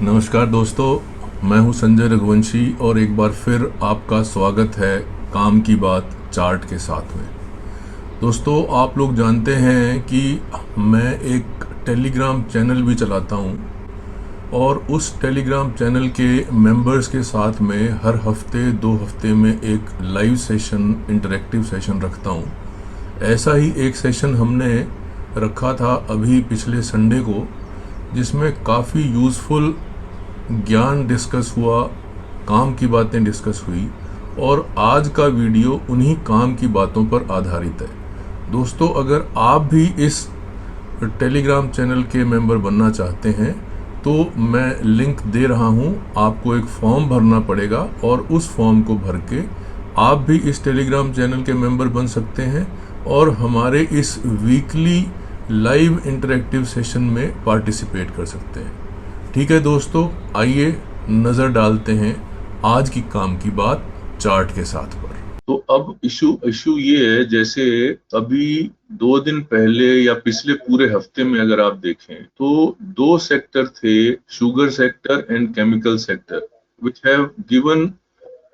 नमस्कार दोस्तों, मैं हूं संजय रघुवंशी और एक बार फिर आपका स्वागत है काम की बात चार्ट के साथ में। दोस्तों, आप लोग जानते हैं कि मैं एक टेलीग्राम चैनल भी चलाता हूं और उस टेलीग्राम चैनल के मेंबर्स के साथ में हर हफ्ते 2 हफ्ते में एक लाइव सेशन, इंटरेक्टिव सेशन रखता हूं। ऐसा ही एक सेशन हमने रखा था अभी पिछले संडे को, जिसमें काफ़ी यूज़फुल ज्ञान डिस्कस हुआ, काम की बातें डिस्कस हुई और आज का वीडियो उन्हीं काम की बातों पर आधारित है। दोस्तों, अगर आप भी इस टेलीग्राम चैनल के मेंबर बनना चाहते हैं तो मैं लिंक दे रहा हूं। आपको एक फॉर्म भरना पड़ेगा और उस फॉर्म को भर के आप भी इस टेलीग्राम चैनल के मेंबर बन सकते हैं और हमारे इस वीकली लाइव इंटरेक्टिव सेशन में पार्टिसिपेट कर सकते हैं। ठीक है दोस्तों, आइए नज़र डालते हैं आज की काम की बात चार्ट के साथ पर। तो अब इशू ये है, जैसे अभी 2 दिन पहले या पिछले पूरे हफ्ते में अगर आप देखें तो 2 सेक्टर थे, sugar sector and chemical sector, which have given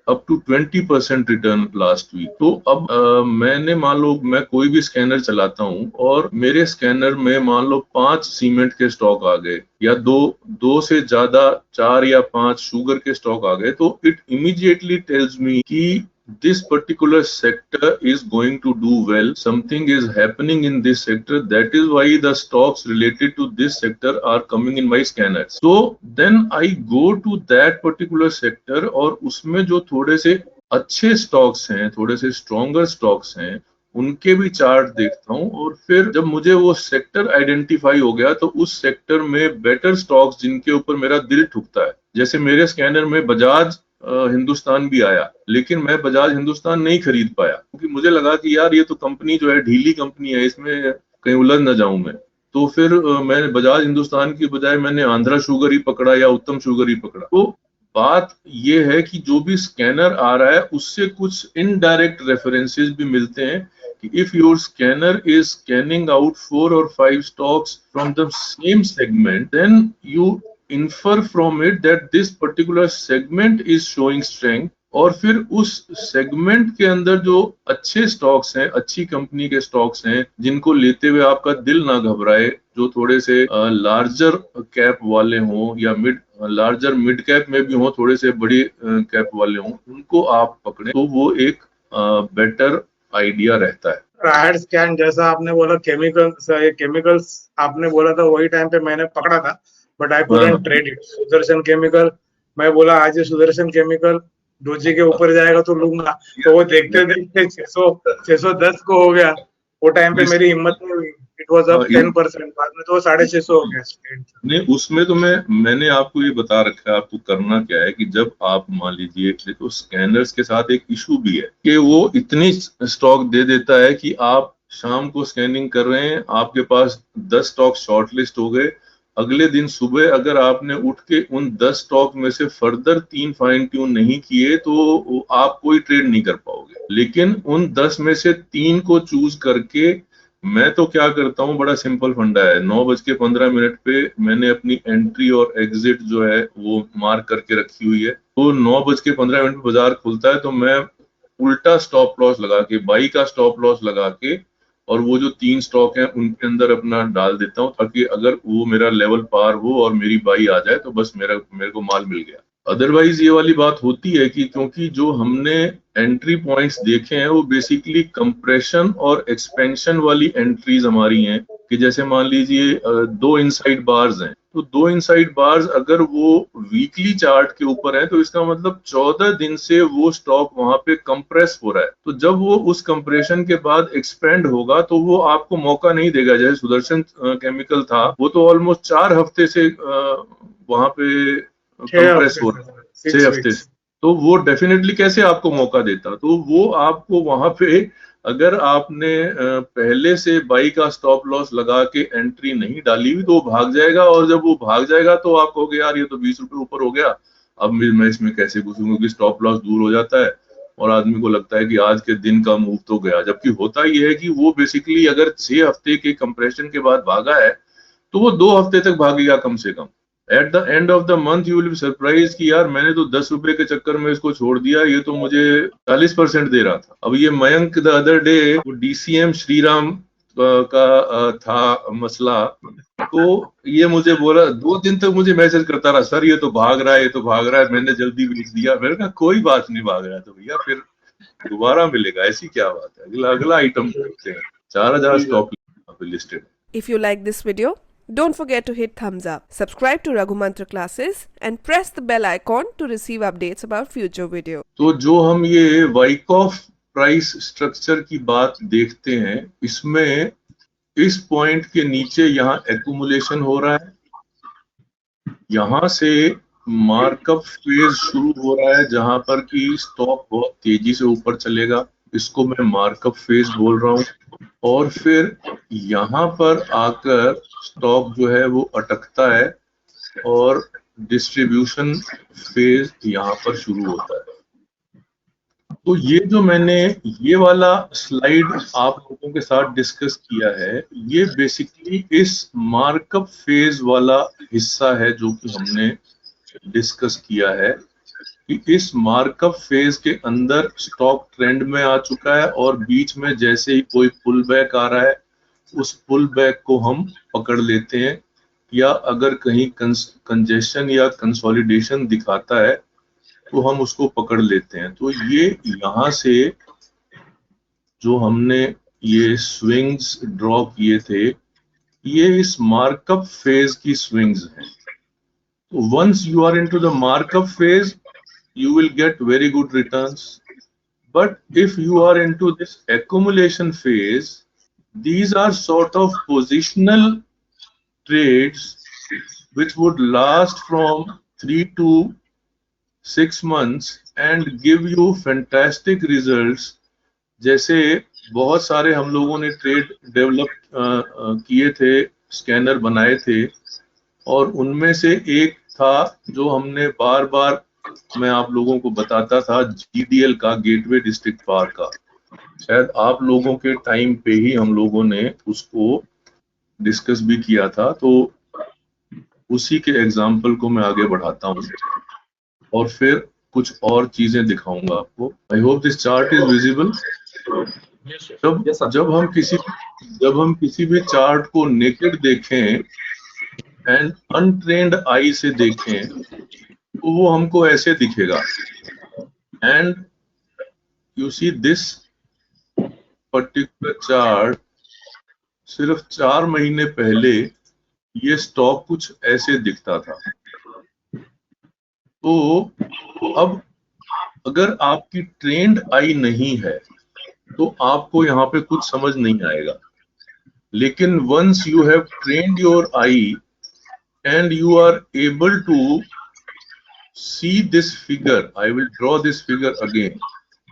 up to 20% return last week. तो अब मैंने मान लो मैं कोई भी स्कैनर चलाता हूं और मेरे स्कैनर में मान लो 5 सीमेंट के स्टॉक आ गए या दो से ज्यादा 4 या 5 शुगर के स्टॉक आ गए, तो इट इमीडिएटली टेल्स मी कि this particular sector is going to do well, something is happening in this sector, that is why the stocks related to this sector are coming in my scanner. So then I go to that particular sector और उसमें जो थोड़े से अच्छे stocks हैं, थोड़े से stronger stocks हैं, उनके भी चार्ट देखता हूं और फिर जब मुझे वो सेक्टर आइडेंटिफाई हो गया तो उस सेक्टर में बेटर स्टॉक्स जिनके ऊपर मेरा दिल ठुकता है, जैसे मेरे स्कैनर में बजाज हिंदुस्तान भी आया, लेकिन मैं बजाज हिंदुस्तान नहीं खरीद पाया क्योंकि मुझे लगा कि यार ये तो कंपनी जो है ढीली कंपनी है, इसमें कहीं उलझ न जाऊं मैं। तो फिर मैंने बजाज हिंदुस्तान की बजाय मैंने आंध्रा शुगर ही पकड़ा या उत्तम शुगर ही पकड़ा। तो बात ये है कि जो भी स्कैनर आ रहा है उससे कुछ इनडायरेक्ट रेफरेंसेस भी मिलते हैं कि if your scanner is scanning out 4 or 5 stocks from the same segment, then you infer from it that this particular segment is showing strength। और फिर उस सेगमेंट के अंदर जो अच्छे स्टॉक्स हैं, अच्छी कंपनी के स्टॉक्स हैं, जिनको लेते हुए आपका दिल ना घबराए, जो थोड़े से लार्जर कैप वाले हों या लार्जर मिड कैप में भी हों, थोड़े से बड़ी कैप वाले हों, उनको आप पकड़े तो वो एक बेटर आइडिया रहता है। राइट स्कैन जैसा आपने बोला, केमिकल्स आपने बोला था, वही टाइम पे मैंने पकड़ा था, but I couldn't trade it. Sudarshan chemical, मैं बोला आज ये सुदर्शन केमिकल डोजी के ऊपर जाएगा तो लूंगा, तो वो देखते देखते 610 को हो गया। वो टाइम पे मेरी हिम्मत नहीं हुई, इट वाज अप 10%, बाद में तो 650 हो गया। नहीं, उसमें तो मैंने आपको ये बता रखा है आपको करना क्या है कि जब आप मान लीजिए, देखो स्कैनर्स के साथ एक इशू भी है कि वो इतनी स्टॉक दे देता है कि आप शाम को स्कैनिंग कर रहे हैं, आपके पास 10 स्टॉक शॉर्टलिस्ट हो गए, अगले दिन सुबह अगर आपने उठ के उन 10 स्टॉक में से फर्दर 3 फाइन ट्यून नहीं किए तो आप कोई ट्रेड नहीं कर पाओगे। लेकिन उन 10 में से 3 को चूज करके मैं तो क्या करता हूं, बड़ा सिंपल फंडा है, 9:15 पे मैंने अपनी एंट्री और एग्जिट जो है वो मार्क करके रखी हुई है। तो 9:15 पे बाजार खुलता है तो मैं उल्टा स्टॉप लॉस लगा के, बाई का स्टॉप लॉस लगा के, और वो जो 3 स्टॉक हैं उनके अंदर अपना डाल देता हूं, ताकि अगर वो मेरा लेवल पार हो और मेरी बाई आ जाए तो बस मेरे को माल मिल गया। अदरवाइज ये वाली बात होती है कि क्योंकि जो हमने एंट्री पॉइंट्स देखे हैं वो बेसिकली कंप्रेशन और एक्सपेंशन वाली एंट्रीज हमारी हैं, कि जैसे मान लीजिए 2 इनसाइड बार्स हैं, तो 2 इनसाइड बार्स अगर वो वीकली चार्ट के ऊपर है तो इसका मतलब 14 दिन से वो स्टॉक वहां पे कंप्रेस हो रहा है। तो जब वो उस कंप्रेशन के बाद एक्सपेंड होगा तो वो आपको मौका नहीं देगा। जैसे सुदर्शन केमिकल था, वो तो ऑलमोस्ट 4 हफ्ते से वहां पे कंप्रेस हो रहा है, 6 हफ्ते से, तो वो डेफिनेटली कैसे आपको मौका देता। तो वो आपको वहां पे अगर आपने पहले से बाई का स्टॉप लॉस लगा के एंट्री नहीं डाली हुई तो वो भाग जाएगा, और जब वो भाग जाएगा तो आप कहोगे यार ये तो 20 रुपए ऊपर हो गया, अब मैं इसमें कैसे घुसूंगा, क्योंकि स्टॉप लॉस दूर हो जाता है और आदमी को लगता है कि आज के दिन का मूव तो गया। जबकि होता ये है कि वो बेसिकली अगर 6 हफ्ते के कंप्रेशन के बाद भागा है तो वो 2 हफ्ते तक भागेगा कम से कम। At the end of the month you will be surprise कि यार मैंने तो 10 रुपए के चक्कर में इसको छोड़ दिया, ये तो मुझे 40% दे रहा था। अब ये Mayank the other day DCM Shriram का था मसला, तो ये मुझे बोला 2 दिन तक मुझे मैसेज करता रहा, सर ये तो भाग रहा है, ये तो भाग रहा है, मैंने जल्दी भेज दिया। मैंने कहा कोई बात नहीं, भाग रहा है तो भैया फिर दोबारा मिलेगा, ऐसी क्या बात है। अगला अगला आइटम देखते हैं। 4000 stock listed. If you like this video, don't forget to hit thumbs up, subscribe to Raghu Mantra classes and press the bell icon to receive updates about future video. तो जो हम ये वाइकॉफ प्राइस स्ट्रक्चर की बात देखते हैं, इसमें इस पॉइंट के नीचे यहाँ एक्यूमुलेशन हो रहा है, यहाँ से मार्कअप फेज शुरू हो रहा है जहां पर कि स्टॉक बहुत तेजी से ऊपर चलेगा, इसको मैं मार्कअप फेज बोल रहा हूँ। और फिर यहाँ पर आकर स्टॉक जो है वो अटकता है और डिस्ट्रीब्यूशन फेज यहाँ पर शुरू होता है। तो ये जो मैंने ये वाला स्लाइड आप लोगों के साथ डिस्कस किया है, ये बेसिकली इस मार्कअप फेज वाला हिस्सा है जो कि हमने डिस्कस किया है कि इस मार्कअप फेज के अंदर स्टॉक ट्रेंड में आ चुका है और बीच में जैसे ही कोई पुल बैक आ रहा है उस पुल बैक को हम पकड़ लेते हैं, या अगर कहीं कंजेशन या कंसोलिडेशन दिखाता है तो हम उसको पकड़ लेते हैं। तो ये यहाँ से जो हमने ये स्विंग्स ड्रॉ किए थे, ये इस मार्कअप फेज की स्विंग्स हैं। Once you are into the markup phase, you will get very good returns. But if you are into this accumulation phase, these are sort of positional trades which would last from 3 to 6 months and give you fantastic results. जैसे बहुत सारे हम लोगों ने trade develop किए थे, scanner बनाए थे, और उनमें से एक था जो हमने बार बार मैं आप लोगों को बताता था, GDL का, गेटवे डिस्ट्रिक्ट पार का। शायद आप लोगों के टाइम पे ही हम लोगों ने उसको डिस्कस भी किया था, तो उसी के एग्जाम्पल को मैं आगे बढ़ाता हूँ और फिर कुछ और चीजें दिखाऊंगा आपको। I hope this chart is visible. जब हम किसी भी चार्ट को नेकेड देखें एंड अनट्रेन्ड आई से देखें तो वो हमको ऐसे दिखेगा। And you see this particular chart, सिर्फ 4 महीने पहले ये स्टॉक कुछ ऐसे दिखता था। तो अब अगर आपकी ट्रेंड आई नहीं है तो आपको यहाँ पे कुछ समझ नहीं आएगा, लेकिन once you have trained your eye and you are able to see this figure, I will draw this figure again,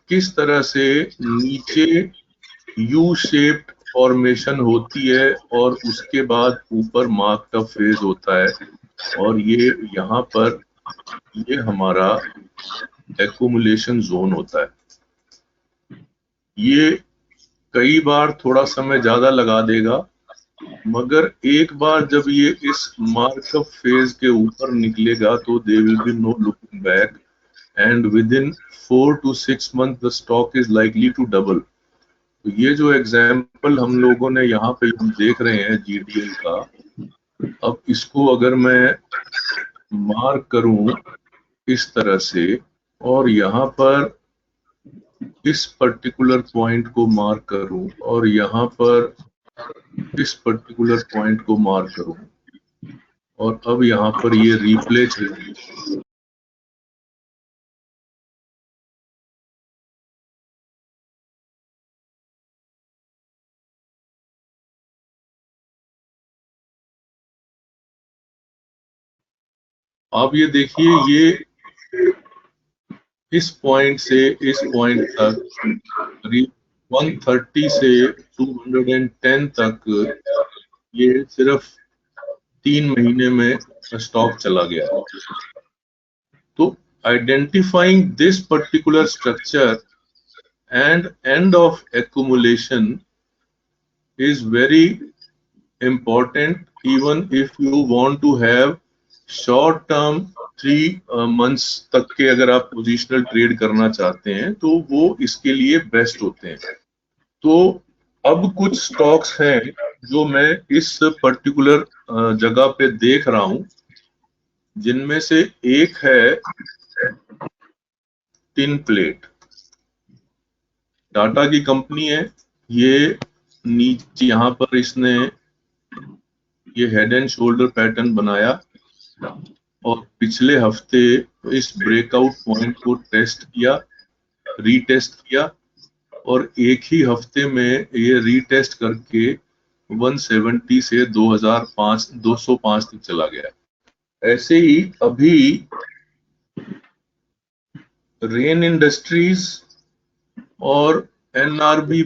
किस तरह से नीचे U shaped फॉर्मेशन होती है और उसके बाद ऊपर मार्क्ड अप फेज होता है, और ये यहाँ पर ये हमारा एक्यूमुलेशन जोन होता है। ये कई बार थोड़ा समय ज्यादा लगा देगा, मगर एक बार जब ये इस मार्कअप फेज के ऊपर निकलेगा तो there will be no looking back, and within 4 to 6 months the stock is likely to double. तो ये जो एग्जाम्पल हम लोगों ने यहाँ पे हम देख रहे हैं GDL का, अब इसको अगर मैं मार्क करूं इस तरह से और यहाँ पर इस पर्टिकुलर पॉइंट को मार्क करूं और यहाँ पर इस पर्टिकुलर पॉइंट को मार्क करूं, और अब यहाँ पर ये रिप्ले चलेगी। आप ये देखिए, ये इस पॉइंट से इस पॉइंट तक करीब 130 से 210 तक ये सिर्फ 3 महीने में स्टॉक चला गया। तो identifying this particular structure and end of accumulation is very important even if you want to have short term 3 months तक के अगर आप पोजिशनल ट्रेड करना चाहते हैं तो वो इसके लिए बेस्ट होते हैं। तो अब कुछ स्टॉक्स हैं जो मैं इस पर्टिकुलर जगह पे देख रहा हूं, जिनमें से एक है टिन प्लेट। टाटा की कंपनी है। ये नीचे यहाँ पर इसने ये हेड एंड शोल्डर पैटर्न बनाया और पिछले हफ्ते इस ब्रेकआउट पॉइंट को टेस्ट किया, रीटेस्ट किया और एक ही हफ्ते में ये रीटेस्ट करके 170 से 205 तक चला गया। ऐसे ही अभी रेन इंडस्ट्रीज और एनआरबी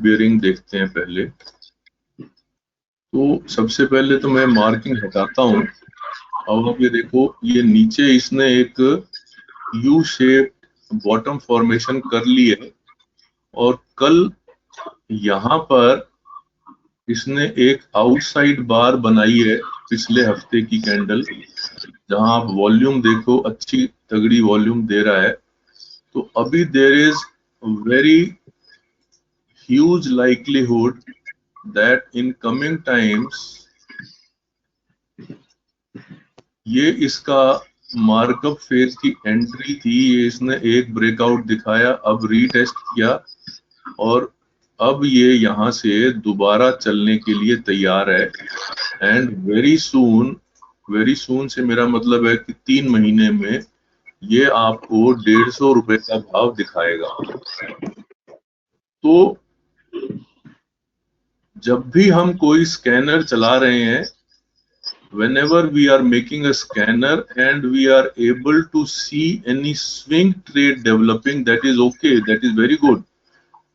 बियरिंग देखते हैं पहले। तो सबसे पहले तो मैं मार्किंग हटाता हूं। अब आप ये देखो, ये नीचे इसने एक यू शेप बॉटम फॉर्मेशन कर ली है और कल यहाँ पर इसने एक आउटसाइड बार बनाई है पिछले हफ्ते की कैंडल, जहां आप वॉल्यूम देखो अच्छी तगड़ी वॉल्यूम दे रहा है। तो अभी there is very huge likelihood that in coming times ये इसका मार्कअप फेज की एंट्री थी। ये इसने एक ब्रेकआउट दिखाया, अब रीटेस्ट किया और अब ये यहाँ से दोबारा चलने के लिए तैयार है। एंड वेरी सून से मेरा मतलब है कि 3 महीने में ये आपको 150 रुपए का भाव दिखाएगा। तो जब भी हम कोई स्कैनर चला रहे हैं, whenever we are making a scanner and we are able to see any swing trade developing, that is okay, that is very good.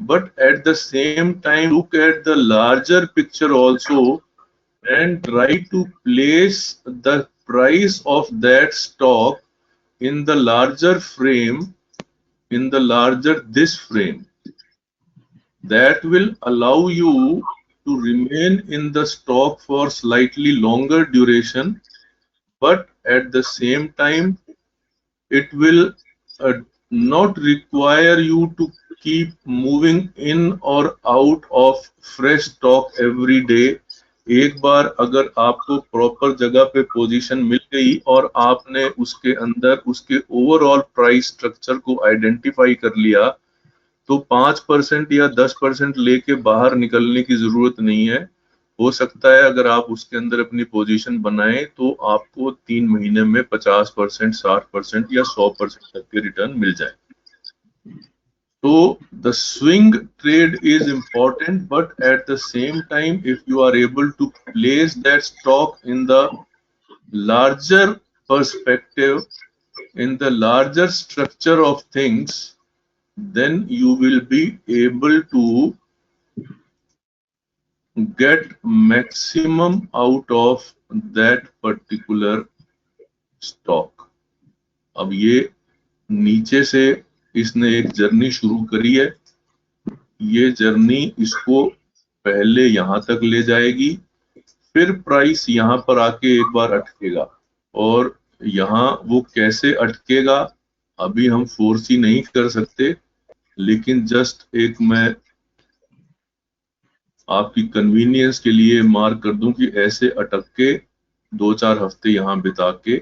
But at the same time, look at the larger picture also and try to place the price of that stock in the larger frame, this frame. That will allow you to remain in the stock for slightly longer duration, but at the same time it will not require you to keep moving in or out of fresh stock every day. एक बार अगर आपको proper जगह पे position मिल गई और आपने उसके अंदर उसके ओवरऑल प्राइस स्ट्रक्चर को आइडेंटिफाई कर लिया, तो 5% या 10% लेके बाहर निकलने की जरूरत नहीं है। हो सकता है अगर आप उसके अंदर अपनी पोजीशन बनाएं तो आपको 3 महीने में 50%, 60% या 100% तक के रिटर्न मिल जाए। तो the swing trade is important, but at the same time if you are able to place that stock in the larger perspective, in the larger structure of things, then you will be able to get maximum out of that particular stock. अब ये नीचे से इसने एक journey शुरू करी है। ये जर्नी इसको पहले यहां तक ले जाएगी, फिर प्राइस यहां पर आके एक बार अटकेगा और यहाँ वो कैसे अटकेगा अभी हम फोर्स ही नहीं कर सकते, लेकिन जस्ट एक मैं आपकी कन्वीनियंस के लिए मार्क कर दूं कि ऐसे अटक के 2-4 हफ्ते यहाँ बिता के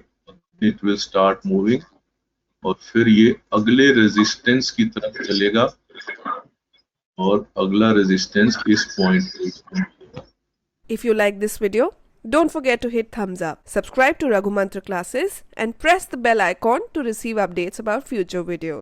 इट विल स्टार्ट मूविंग और फिर ये अगले रेजिस्टेंस की तरफ चलेगा और अगला रेजिस्टेंस इस पॉइंट पे। If you like this video, don't forget to hit thumbs up, subscribe to Raghu Mantra classes and press the bell icon to receive updates about future videos.